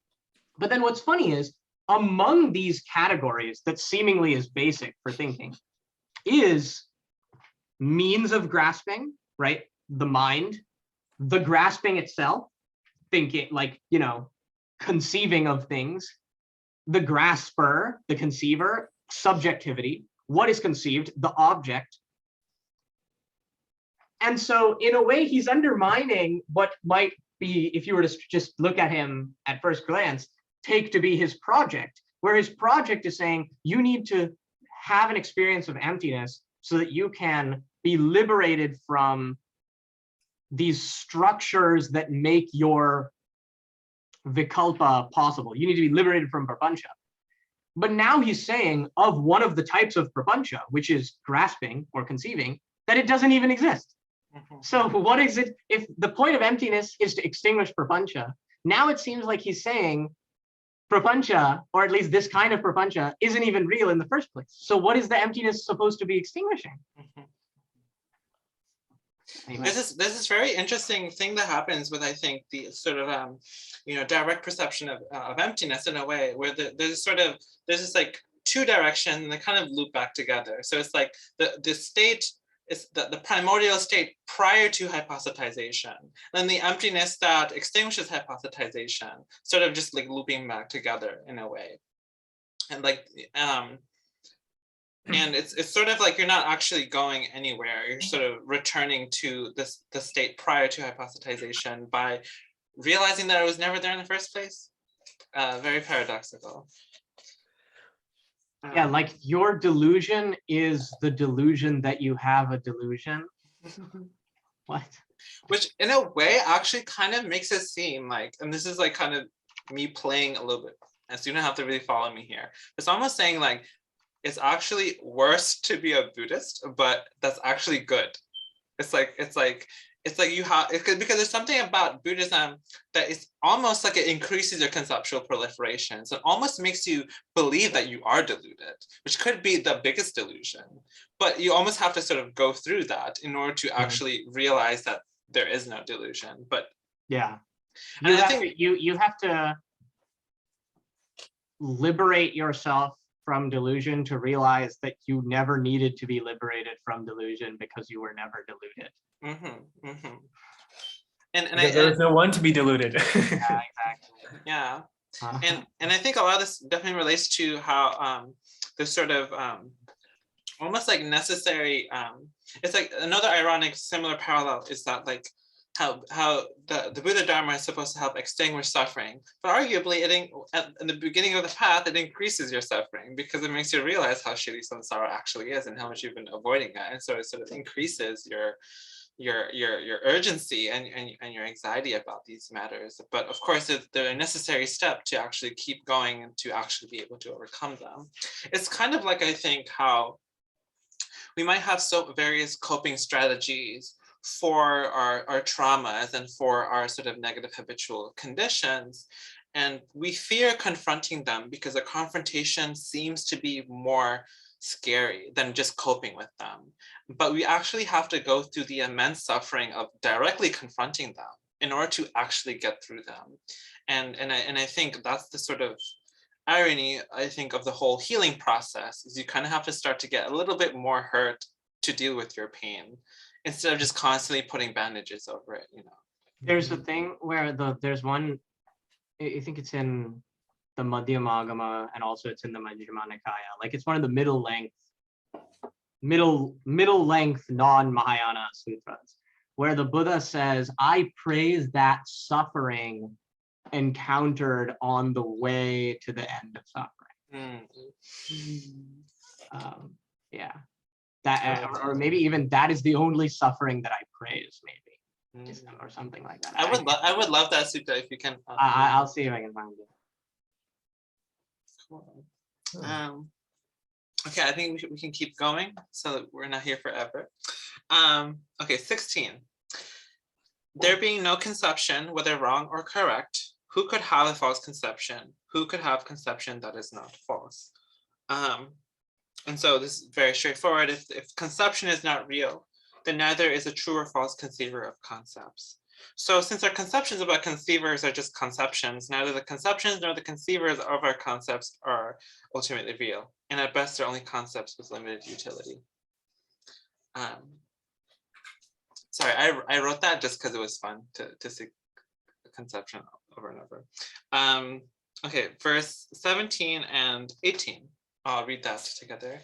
But then what's funny is, among these categories that seemingly is basic for thinking is means of grasping, right? The mind, the grasping itself, thinking like, conceiving of things, the grasper, the conceiver, subjectivity, what is conceived, the object. And so in a way, he's undermining what might be, if you were to just look at him at first glance, take to be his project, where his project is saying you need to have an experience of emptiness so that you can be liberated from these structures that make your vikalpa possible. You need to be liberated from prapancha. But now he's saying of one of the types of prapancha, which is grasping or conceiving, that it doesn't even exist. So what is it? If the point of emptiness is to extinguish prapancha, now it seems like he's saying prapancha, or at least this kind of prapancha, isn't even real in the first place. So what is the emptiness supposed to be extinguishing? Anyway. There's this very interesting thing that happens with, I think, the sort of direct perception of emptiness in a way where there's this like two directions and they kind of loop back together. So it's like the state is the primordial state prior to hypostatization, then the emptiness that extinguishes hypostatization, sort of just like looping back together in a way. And like and it's sort of like you're not actually going anywhere. You're sort of returning to the state prior to hypostatization by realizing that it was never there in the first place. Very paradoxical. Yeah, like your delusion is the delusion that you have a delusion. What? Which in a way actually kind of makes it seem like, and this is like kind of me playing a little bit, and so you don't have to really follow me here. It's almost saying like, it's actually worse to be a Buddhist, but that's actually good. It's like you have, because there's something about Buddhism that is almost like it increases your conceptual proliferation. So it almost makes you believe that you are deluded, which could be the biggest delusion. But you almost have to sort of go through that in order to actually realize that there is no delusion. But yeah, you have to liberate yourself from delusion to realize that you never needed to be liberated from delusion because you were never deluded. And there's no one to be deluded. Yeah, exactly. Yeah. And I think a lot of this definitely relates to how this sort of almost like necessary, it's like another ironic similar parallel is that like how the Buddha Dharma is supposed to help extinguish suffering, but arguably in the beginning of the path it increases your suffering because it makes you realize how shitty samsara actually is and how much you've been avoiding it, and so it sort of increases your urgency and your anxiety about these matters. But of course they're a necessary step to actually keep going and to actually be able to overcome them. It's kind of like, I think, how we might have various coping strategies for our traumas and for our sort of negative habitual conditions. And we fear confronting them because a confrontation seems to be more scary than just coping with them. But we actually have to go through the immense suffering of directly confronting them in order to actually get through them. And I think that's the sort of irony, I think, of the whole healing process is you kind of have to start to get a little bit more hurt to deal with your pain instead of just constantly putting bandages over it, you know. There's a thing where there's one, I think it's in the Madhyamagama and also it's in the Majjhima Nikaya. Like it's one of the middle length non-Mahayana sutras, where the Buddha says, I praise that suffering encountered on the way to the end of suffering. Yeah, that or maybe even that is the only suffering that I praise, maybe, or something like that. I would love that sutta if you can. I'll see if I can find it. Cool. Okay, I think we can keep going so that we're not here forever. Okay, 16. There being no conception, whether wrong or correct, who could have a false conception? Who could have conception that is not false? And so this is very straightforward. If conception is not real, then neither is a true or false conceiver of concepts. So since our conceptions about conceivers are just conceptions, neither the conceptions nor the conceivers of our concepts are ultimately real. And at best, they're only concepts with limited utility. Sorry, I wrote that just because it was fun to see conception over and over. Okay, verse 17 and 18. I'll read that together.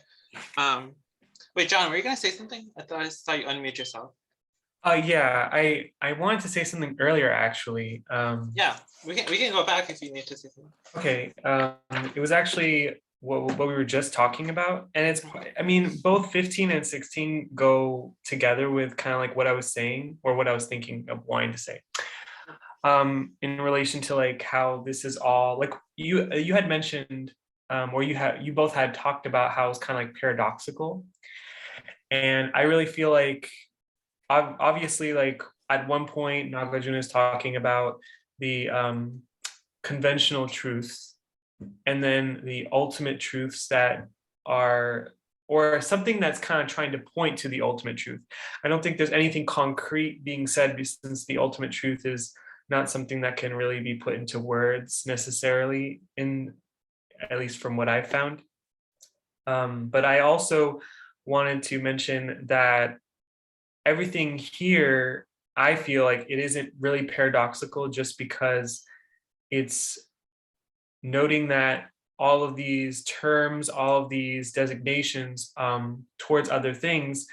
Wait, John, were you going to say something? I saw you unmute yourself. Yeah, I wanted to say something earlier, actually. Yeah, we can go back if you need to say something. Okay, it was actually what we were just talking about, and it's, I mean, both 15 and 16 go together with kind of like what I was saying or what I was thinking of wanting to say. In relation to like how this is all like you had mentioned, or you both had talked about how it's kind of like paradoxical, and I really feel like obviously like at one point Nāgārjuna is talking about the conventional truths and then the ultimate truths that are, or something that's kind of trying to point to the ultimate truth. I don't think there's anything concrete being said, since the ultimate truth is not something that can really be put into words necessarily, in at least from what I found. But I also wanted to mention that everything here, I feel like it isn't really paradoxical, just because it's noting that all of these terms, all of these designations towards other things,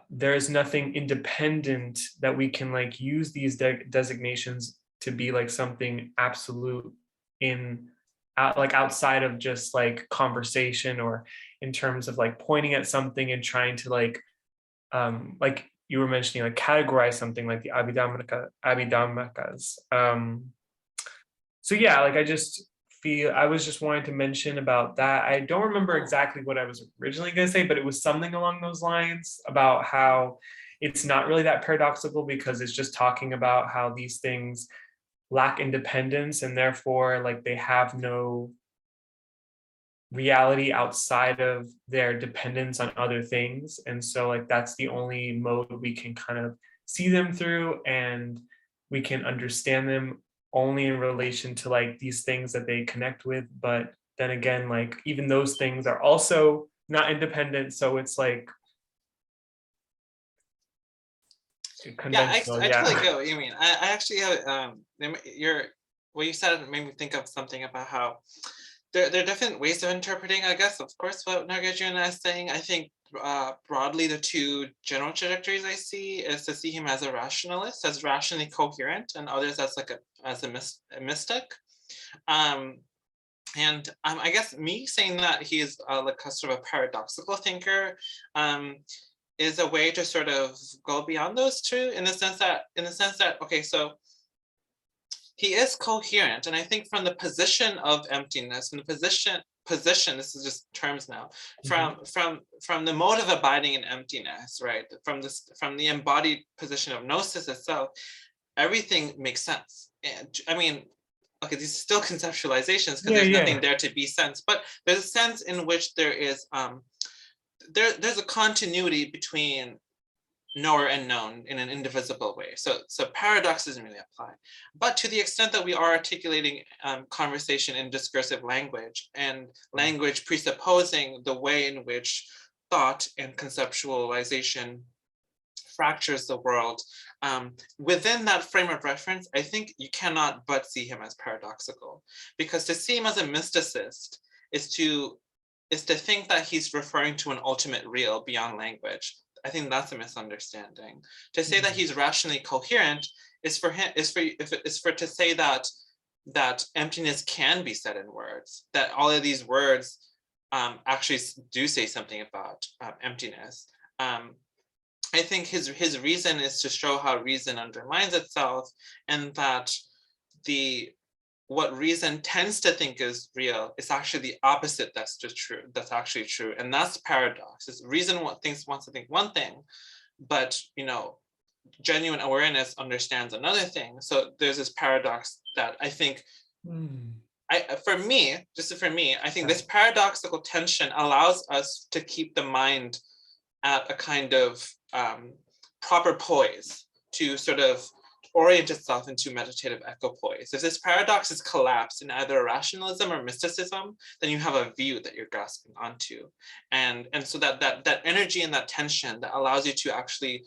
there's nothing independent that we can like use these designations to be like something absolute like outside of just like conversation, or in terms of like pointing at something and trying to like you were mentioning, like categorize something like the Abhidhammakas. So yeah, like I was just wanting to mention about that. I don't remember exactly what I was originally going to say, but it was something along those lines about how it's not really that paradoxical, because it's just talking about how these things lack independence and therefore like they have no reality outside of their dependence on other things. And so like that's the only mode we can kind of see them through, and we can understand them only in relation to like these things that they connect with. But then again, like even those things are also not independent, so it's like conventional. I totally get what you mean. I actually have what you said made me think of something about how there are different ways of interpreting, I guess, of course, what Nāgārjuna is saying. I think broadly the two general trajectories I see is to see him as a rationalist, as rationally coherent, and others as like a mystic. And I guess me saying that he is like a sort of a paradoxical thinker is a way to sort of go beyond those two, in the sense that okay, so he is coherent, and I think from the position of emptiness, from the position, this is just terms now, from the mode of abiding in emptiness, right? From the embodied position of gnosis itself, everything makes sense. And I mean, okay, these are still conceptualizations, because there's nothing there to be sense, but there's a sense in which there is there's a continuity between knower and known in an indivisible way. So paradox doesn't really apply. But to the extent that we are articulating conversation in discursive language, and language presupposing the way in which thought and conceptualization fractures the world, within that frame of reference, I think you cannot but see him as paradoxical, because to see him as a mysticist is to think that he's referring to an ultimate real beyond language. I think that's a misunderstanding. To say that he's rationally coherent is for to say that emptiness can be said in words, that all of these words actually do say something about emptiness. I think his reason is to show how reason undermines itself, and that what reason tends to think is real is actually the opposite that's just true, that's actually true. And that's paradox. Is reason wants to think one thing, but genuine awareness understands another thing. So there's this paradox that I think for me, I think this paradoxical tension allows us to keep the mind at a kind of proper poise, to sort of orient itself into meditative equipoise. If this paradox is collapsed in either rationalism or mysticism, then you have a view that you're grasping onto. And so that energy and that tension that allows you to actually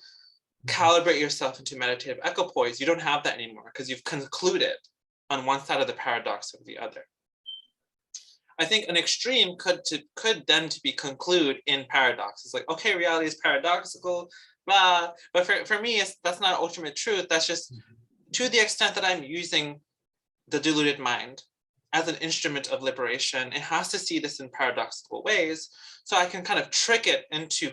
calibrate yourself into meditative equipoise, you don't have that anymore, because you've concluded on one side of the paradox or the other. I think an extreme could then to be conclude in paradox. It's like, okay, reality is paradoxical, blah. But for me, that's not ultimate truth. That's just to the extent that I'm using the deluded mind as an instrument of liberation, it has to see this in paradoxical ways, so I can kind of trick it into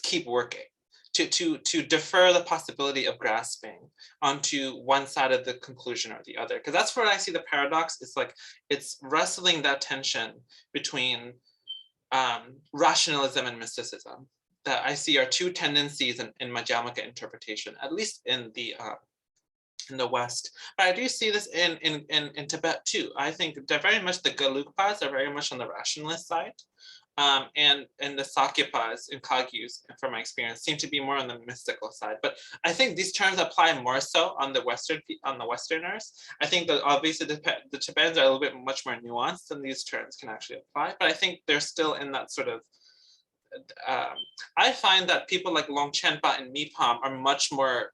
keep working, to defer the possibility of grasping onto one side of the conclusion or the other. Because that's where I see the paradox. It's like it's wrestling that tension between rationalism and mysticism that I see are two tendencies in Madhyamaka interpretation, at least in the West. But I do see this in Tibet too. I think they're very much, the Gelugpas are very much on the rationalist side. And the Sakyapas and Kagyus, from my experience, seem to be more on the mystical side. But I think these terms apply more so on the Westerners. I think that obviously the Tibetans are a little bit much more nuanced, and these terms can actually apply. But I think they're still in that sort of. I find that people like Longchenpa and Mipam are much more,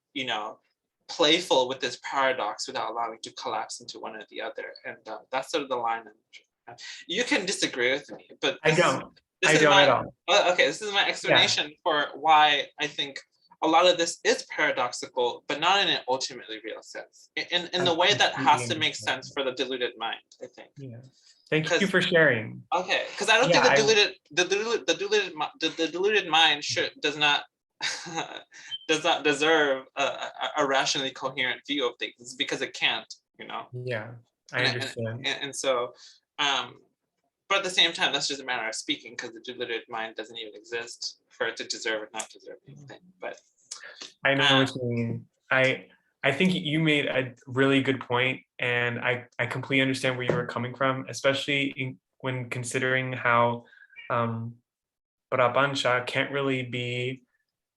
playful with this paradox without allowing it to collapse into one or the other, and that's sort of the line. You can disagree with me, but I don't at all. Okay, this is my explanation for why I think a lot of this is paradoxical, but not in an ultimately real sense. In the way that has to make sense for the deluded mind, I think. Yeah. Thank you for sharing. Okay, because I don't think the deluded mind does not deserve a rationally coherent view of things, because it can't, Yeah, I understand. And so. But at the same time, that's just a matter of speaking, because the deluded mind doesn't even exist for it to deserve or not deserve anything. But I know what you mean. I think you made a really good point, and I completely understand where you were coming from, especially when considering how Prapancha can't really be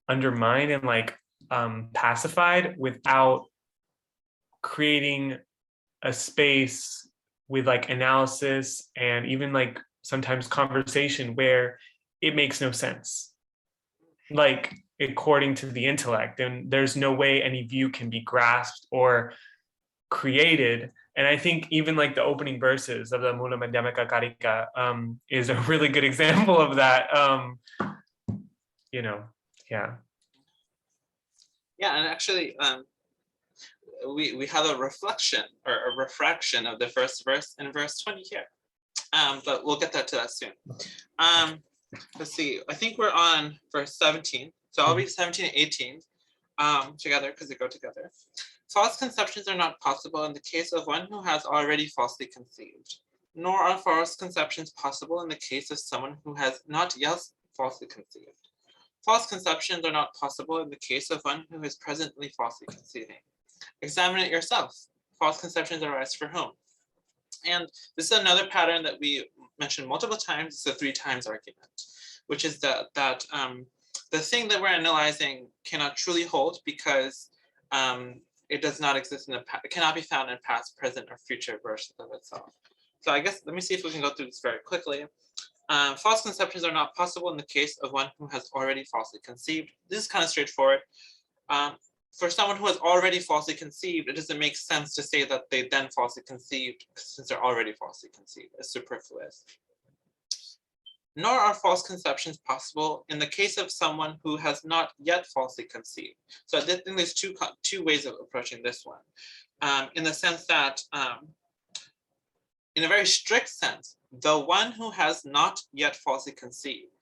undermined and pacified without creating a space with analysis and even sometimes conversation where it makes no sense, according to the intellect, and there's no way any view can be grasped or created. And I think even the opening verses of the Mula Madhyamaka Karika is a really good example of that. And actually we have a reflection or a refraction of the first verse in verse 20 here, but we'll get to that soon. Let's see, I think we're on verse 17, so I'll read 17 and 18 together, because they go together. False conceptions are not possible in the case of one who has already falsely conceived, nor are false conceptions possible in the case of someone who has not yet falsely conceived. False conceptions are not possible in the case of one who is presently falsely conceiving. Examine it yourself. False conceptions arise for whom? And this is another pattern that we mentioned multiple times. It's the 3 times argument, which is that the thing that we're analyzing cannot truly hold because it does not exist in the past. It cannot be found in past, present, or future versions of itself. So I guess, let me see if we can go through this very quickly. False conceptions are not possible in the case of one who has already falsely conceived. This is kind of straightforward. For someone who has already falsely conceived, it doesn't make sense to say that they then falsely conceived since they're already falsely conceived. It's superfluous. Nor are false conceptions possible in the case of someone who has not yet falsely conceived. So I think there's two ways of approaching this one, in the sense that, in a very strict sense, the one who has not yet falsely conceived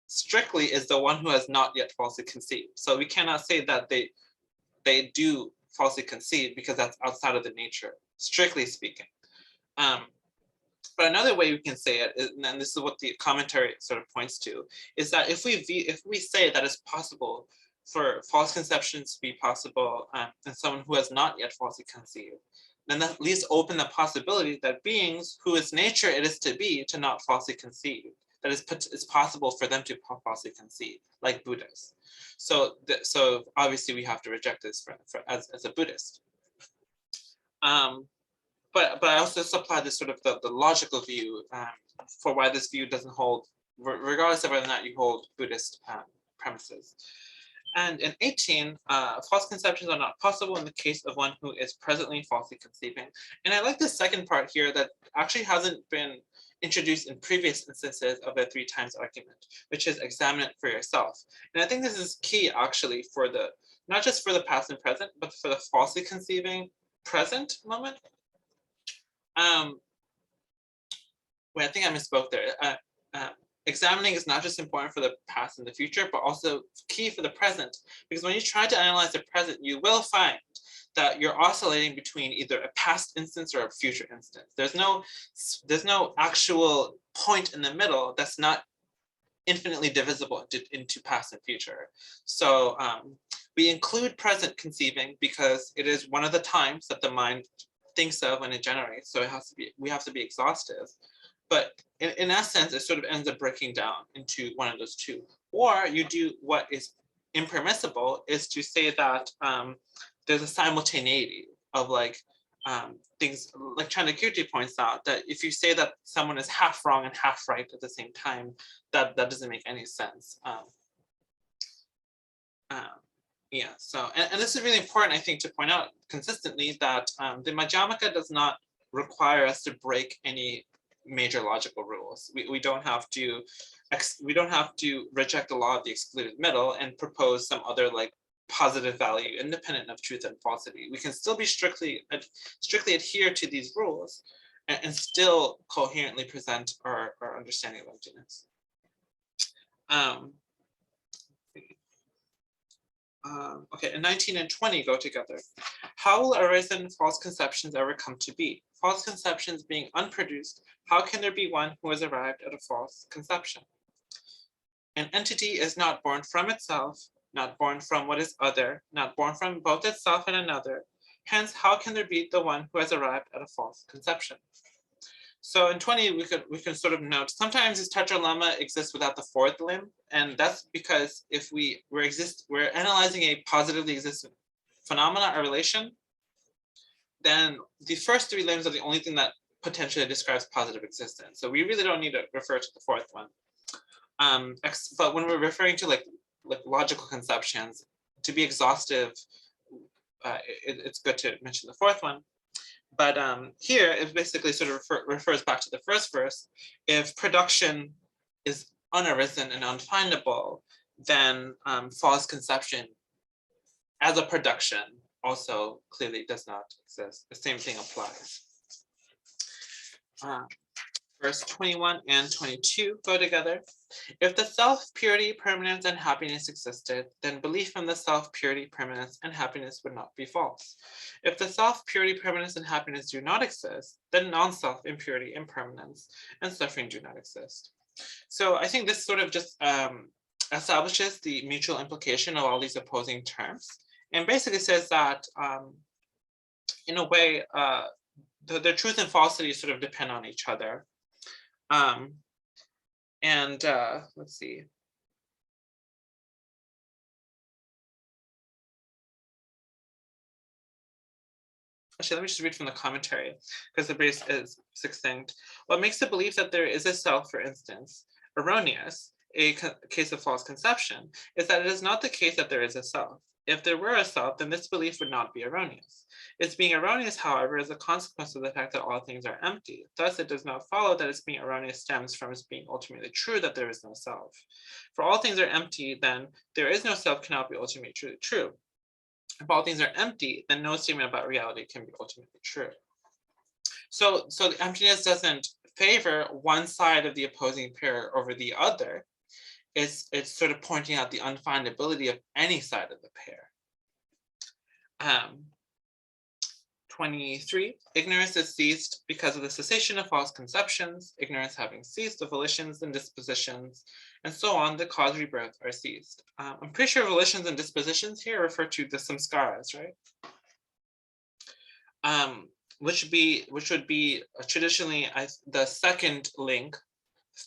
strictly is the one who has not yet falsely conceived. So we cannot say that they do falsely conceive because that's outside of the nature, strictly speaking. But another way we can say it, and this is what the commentary sort of points to, is that if we say that it's possible for false conceptions to be possible in someone who has not yet falsely conceived, then that leaves open the possibility that beings whose nature it is to not falsely conceive, that it's possible for them to falsely conceive, like Buddhas. So obviously we have to reject this as a Buddhist. But I also supply this sort of the logical view for why this view doesn't hold, regardless of whether or not you hold Buddhist premises. And in 18, false conceptions are not possible in the case of one who is presently falsely conceiving. And I like the second part here that actually hasn't been introduced in previous instances of the 3 times argument, which is examine it for yourself. And I think this is key actually for not just for the past and present, but for the falsely conceiving present moment. Wait, I think I misspoke there. Examining is not just important for the past and the future, but also key for the present, because when you try to analyze the present, you will find that you're oscillating between either a past instance or a future instance. There's no actual point in the middle that's not infinitely divisible into past and future. So we include present conceiving because it is one of the times that the mind thinks of when it generates. So we have to be exhaustive. But in essence, it sort of ends up breaking down into one of those two. Or you do what is impermissible, is to say that there's a simultaneity of things, like Chandrakirti points out, that if you say that someone is half wrong and half right at the same time, that doesn't make any sense. Yeah, so, and this is really important, I think, to point out consistently that the Madhyamaka does not require us to break any major logical rules. We don't have to reject the law of the excluded middle and propose some other positive value independent of truth and falsity. We can still be strictly adhere to these rules and still coherently present our understanding of emptiness. Okay, and 19 and 20 go together. How will arisen false conceptions ever come to be? False conceptions being unproduced, how can there be one who has arrived at a false conception? An entity is not born from itself, not born from what is other, not born from both itself and another. Hence, how can there be the one who has arrived at a false conception? So in 20, we can sort of note, sometimes this tetralemma exists without the fourth limb, and that's because if we're analyzing a positively existent phenomena or relation, then the first 3 limbs are the only thing that potentially describes positive existence. So we really don't need to refer to the fourth one. But when we're referring to like logical conceptions, to be exhaustive, it's good to mention the fourth one. But here it basically sort of refers back to the first verse. If production is unarisen and unfindable, then false conception as a production also clearly does not exist. The same thing applies. Verse 21 and 22 go together. If the self, purity, permanence, and happiness existed, then belief in the self, purity, permanence, and happiness would not be false. If the self, purity, permanence, and happiness do not exist, then non-self, impurity, impermanence, and suffering do not exist. So I think this sort of just establishes the mutual implication of all these opposing terms, and basically says that in a way, the truth and falsity sort of depend on each other. Let's see. actually, let me just read from the commentary because the base is succinct. What makes the belief that there is a self, for instance, erroneous, a case of false conception, is that it is not the case that there is a self. If there were a self, then this belief would not be erroneous. Its being erroneous, however, is a consequence of the fact that all things are empty. Thus, it does not follow that its being erroneous stems from its being ultimately true that there is no self. For all things are empty, then there is no self cannot be ultimately true. If all things are empty, then no statement about reality can be ultimately true. So the emptiness doesn't favor one side of the opposing pair over the other. It's sort of pointing out the unfindability of any side of the pair. 23, ignorance is ceased because of the cessation of false conceptions. Ignorance having ceased, the volitions and dispositions, and so on, the cause rebirth are ceased. I'm pretty sure volitions and dispositions here refer to the samskaras, right? Which would be traditionally the second link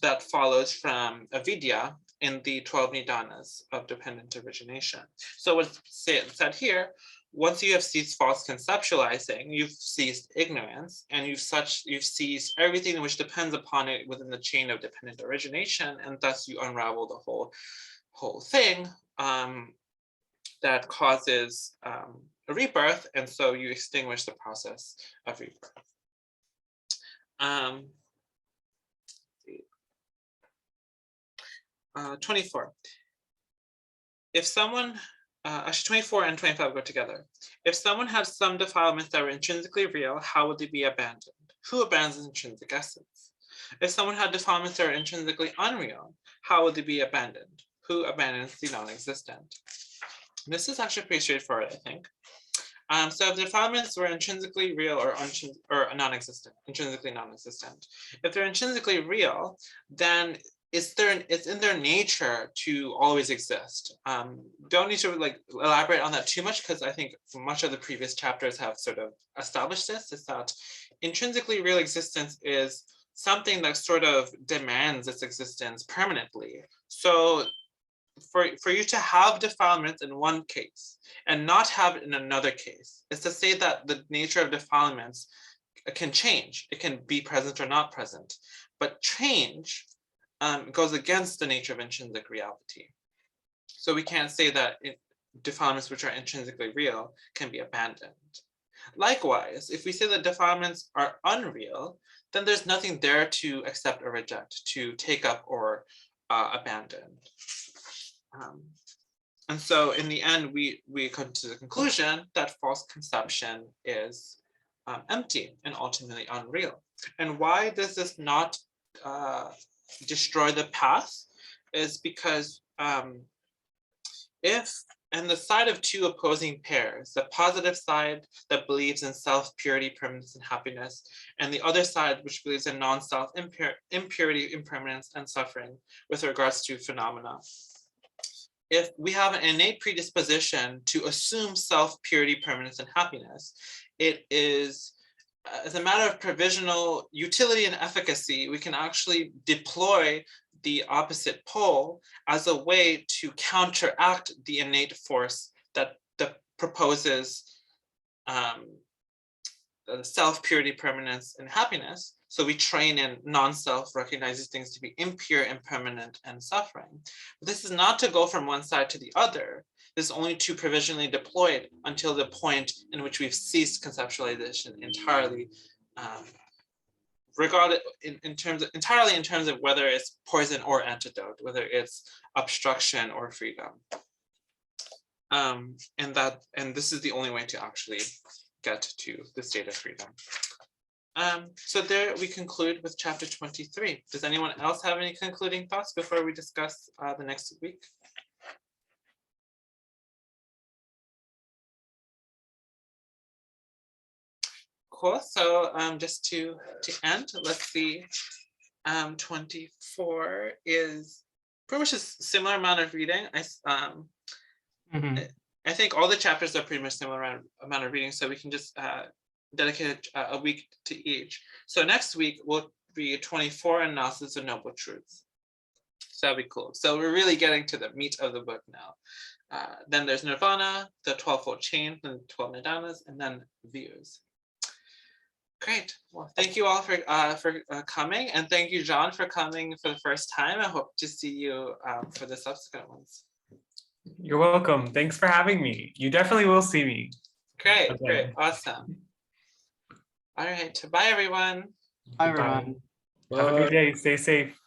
that follows from avidya in the 12 nidanas of dependent origination. So what's said here, once you have ceased false conceptualizing, you've ceased ignorance, and you've ceased everything which depends upon it within the chain of dependent origination, and thus you unravel the whole thing that causes a rebirth, and so you extinguish the process of rebirth. 24. If someone, actually 24 and 25 go together. If someone had some defilements that were intrinsically real, how would they be abandoned? Who abandons intrinsic essence? If someone had defilements that are intrinsically unreal, how would they be abandoned? Who abandons the non-existent? This is actually pretty straightforward, I think. So if defilements were intrinsically real or non-existent, intrinsically non-existent, if they're intrinsically real, then it's in their nature to always exist. Don't need to elaborate on that too much because I think much of the previous chapters have sort of established this, is that intrinsically real existence is something that sort of demands its existence permanently. So for you to have defilements in one case and not have it in another case is to say that the nature of defilements can change. It can be present or not present, but change goes against the nature of intrinsic reality. So we can't say that defilements which are intrinsically real can be abandoned. Likewise, if we say that defilements are unreal, then there's nothing there to accept or reject, to take up or abandon. And so in the end, we come to the conclusion that false conception is empty and ultimately unreal. And why does this not destroy the path is because if and the side of two opposing pairs, the positive side that believes in self, purity, permanence, and happiness, and the other side which believes in non-self, impurity, impermanence, and suffering with regards to phenomena. If we have an innate predisposition to assume self, purity, permanence, and happiness, it is, as a matter of provisional utility and efficacy, we can actually deploy the opposite pole as a way to counteract the innate force that proposes self, purity, permanence, and happiness. So we train in non-self, recognizes things to be impure, impermanent, and suffering. But this is not to go from one side to the other. This is only to provisionally deploy it until the point in which we've ceased conceptualization entirely, regarded entirely in terms of whether it's poison or antidote, whether it's obstruction or freedom. And this is the only way to actually get to the state of freedom. So there we conclude with chapter 23. Does anyone else have any concluding thoughts before we discuss the next week? Cool. So just to end, let's see. 24 is pretty much a similar amount of reading. I think all the chapters are pretty much similar amount of reading, so we can just dedicate a week to each. So next week will be 24 analysis of noble truths. So that'll be cool. So we're really getting to the meat of the book now. Then there's Nirvana, the 12-fold chain, and 12 nidanas, and then views. Great. Well, thank you all for coming, and thank you, John, for coming for the first time. I hope to see you for the subsequent ones. You're welcome. Thanks for having me. You definitely will see me. Great, Okay. great, awesome. All right, bye everyone. Hi, Goodbye. everyone. Have a good day. Stay safe.